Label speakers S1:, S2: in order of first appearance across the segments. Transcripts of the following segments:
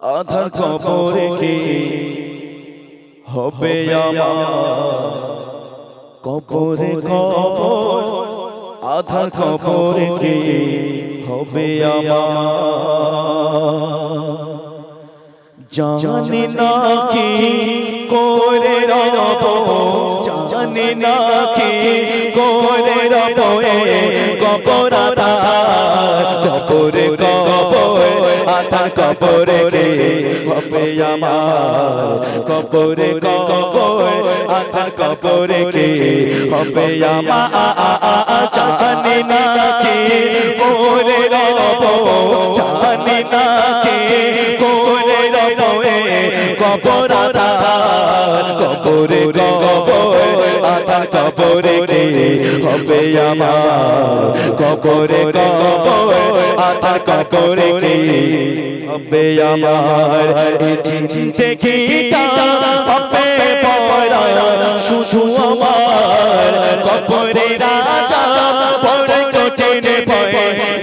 S1: আধার কবরে কি হবে আমার কবরে কবর আধার কবরে কি হবে আমার জানি না কি করে রব জানি না কি করে রব কবর আধার কবরে কবর আধার কবরে কে হবে আমার কবরে কবর আধার কবরে কে হবে আমার জানি না কি করে রব জানি না কি করে রব কবর আধার কবরে কবর আধার কবরে কে হবে আমার কবরে কবর আধার কবরে কে হবে আমার দেখি পাপে পড়া শুধু আমার কবরে রাজা পড়ে কঠিনে ভয়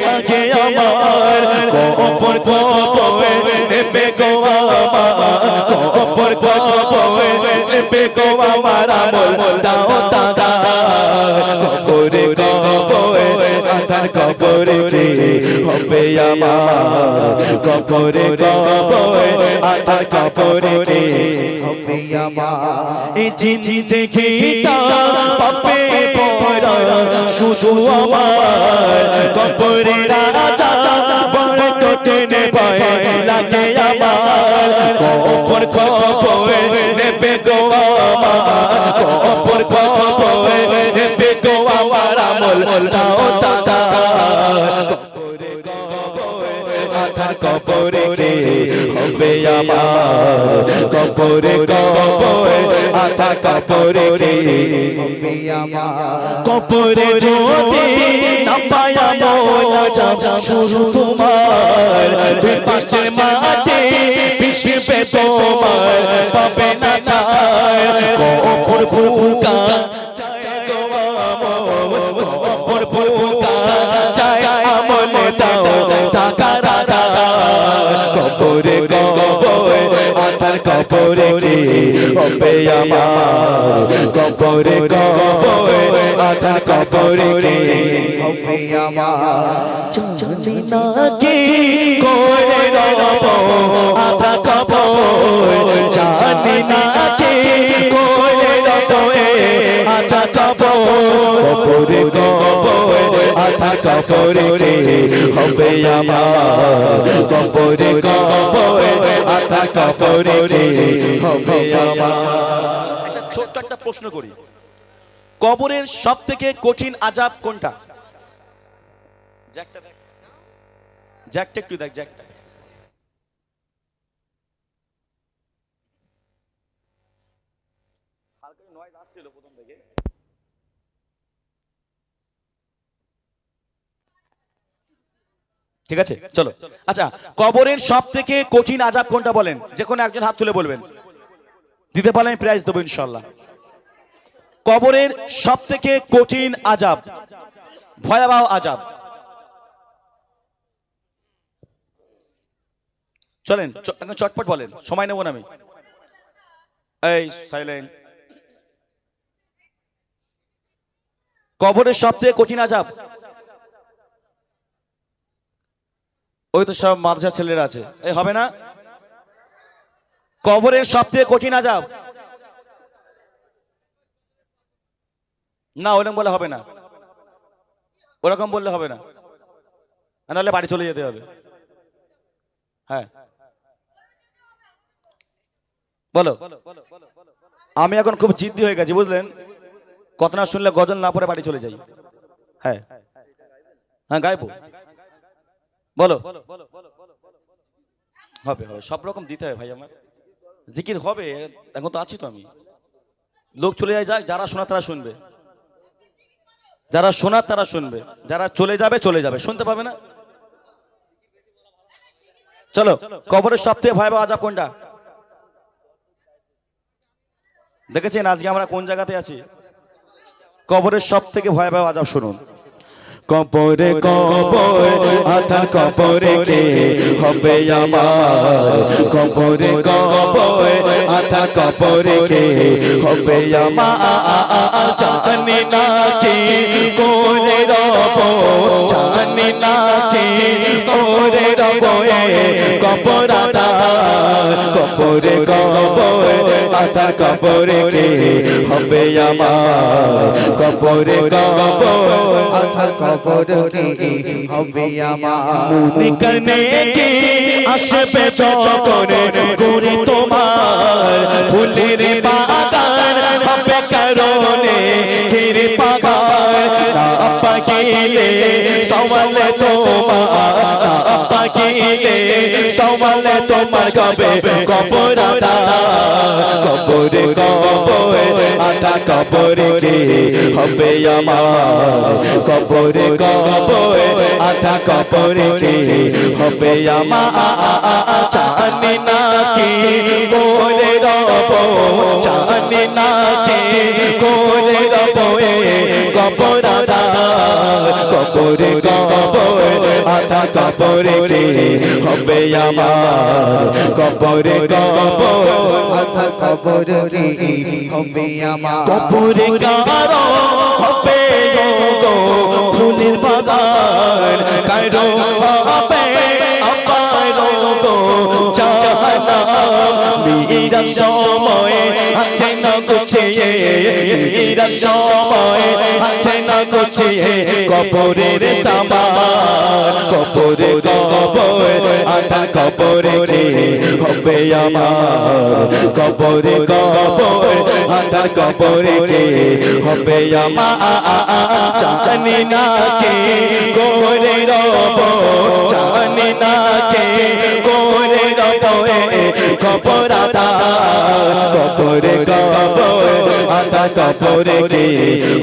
S1: লাগে আমার কবর কবর নেবে গো আমার কবর কবর নেবে গো আমার আমল দাও দাদা কবরে কবর আধার কবরে কে হবে আমার কবরে কবর আধার কবরে কে হবে আমার এই জি দেখি পাপে পড়া শুধু আমার কবরে রাজা বড় কঠিনে ভয় লাগে আমার কবর কবর নেবে গো আমার কবর কবর নেবে গো আমার আমল দাও দাদা কবরে কবর আধার কবরে কে হবে আমার কবরে কবর আধার কবরে কে হবে আমার কবরে যদি না পায়া মোলা যা শুরু তোমার দুই পাশের মাটি পিছবে তোমার পাবে না ছাড় কবর বুকা কবর বুকা চাই আমল দাও টাকা রাখা কবরে কবর আধার কবরে কে হবে আমার কবরে কবর আধার কবরে কে হবে আমার জানি না কি করে রব আধার কবর জানি না কি করে রব আধার কবর কবরে কবর আধার কবরে কে হবে আমার কবরে কবর আধার কবরে কে হবে আমার
S2: একটা ছোট্ট একটা প্রশ্ন করি কবরের সবথেকে কঠিন আযাব কোনটা জ্যাকটা দেখ জ্যাকটা একটু দেখ জ্যাকটা হালকা নয়েজ আসছিল প্রথম থেকে ঠিক আছে চলো আচ্ছা কবরের সবথেকে কঠিন আযাব কোনটা বলেন যে কোনো একজন হাত তুলে বলবেন দিতে পারলে আমি প্রাইজ দেবো ইনশাআল্লাহ কবরের সবথেকে কঠিন আযাব ভয়াবহ আযাব চলেন চটপট বলেন সময় নেব না আমি এই সাইলেন্ট কবরের সবথেকে কঠিন আযাব ওই তো সব মাদ্রাসা ছেলেরা আছে এই হবে না কবরের সবথেকে কঠিন আযাব না ওরকম বলে হবে না ওরকম বললে হবে না নাহলে বাড়ি চলে যেতে হবে হ্যাঁ বলো আমি এখন খুব জিদ্দি হয়ে গেছি বুঝলেন কথা না শুনলে গজল না পড়ে বাড়ি চলে যাই হ্যাঁ হ্যাঁ গাইবো বলো হবে হবে সব রকম দিতে হবে ভাই আমার জিকির হবে এখন তো আছি তো আমি লোক চলে যায় যাক যারা শোনা তারা শুনবে যারা শোনার তারা শুনবে যারা চলে যাবে শুনতে পাবে না চলো কবরের সবথেকে ভয়াবহ আযাব কোনটা দেখেছেন আজকে আমরা কোন জায়গাতে আছি কবরের সবথেকে ভয়াবহ আযাব শুনুন
S1: কবরে কবর আধার কবরে কে হবে আমার কবরে কবর আধার কবরে কে হবে আমার জানি না কি করে রব জানি না কি করে রব কবর আধার কবরে কবর আধার কবরে কে হবে আমার কবরে কবর
S3: আধার কবর কি হবে আমার
S1: নিকনে কি আসবে যখন করে তোমার ফুলের বাগান হবে কারণে ঘিরে পাগার না পাগিলে সওয়াল তোমার না পাগিলে সওয়াল তোমার কবে কবর আদা কবরে কবর আদা কবরে কে হবে আমার কবরে কবর আধা কবরে কে হবে আমার জানি না কি করে রব জানি না কি করে রব কবর আধা কবরে কবর আধা কবরে কে হবে আমার কবরে কবর
S3: আধার কবর কি হবে আমার
S1: কবরে কারো হবে গো ফুলের বাগান কারো হবে আপারো গো জাহান্নাম মীরা সময় আছে না গুছিয়ে মীরা সময় আছে না গুছিয়ে কবরের সামান কবরে কবর আধা কবরে কে হবে আমার কবরে কবর আধা কবরে কে হবে আমার জানি না কে করে রব জানি না কে করে রব কবর আধা কবরে কবর আধা কবরে কে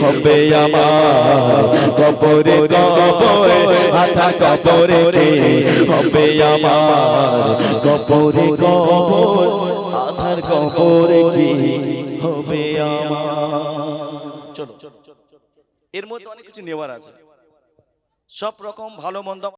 S1: হবে আমার কবরে কবর আধা কবরে কে হবে আমার কবরে কবর আধার কবরে কে হবে আমার
S2: চলো এর মধ্যে অনেক কিছু নেওয়ার আছে সব রকম ভালো মন্দ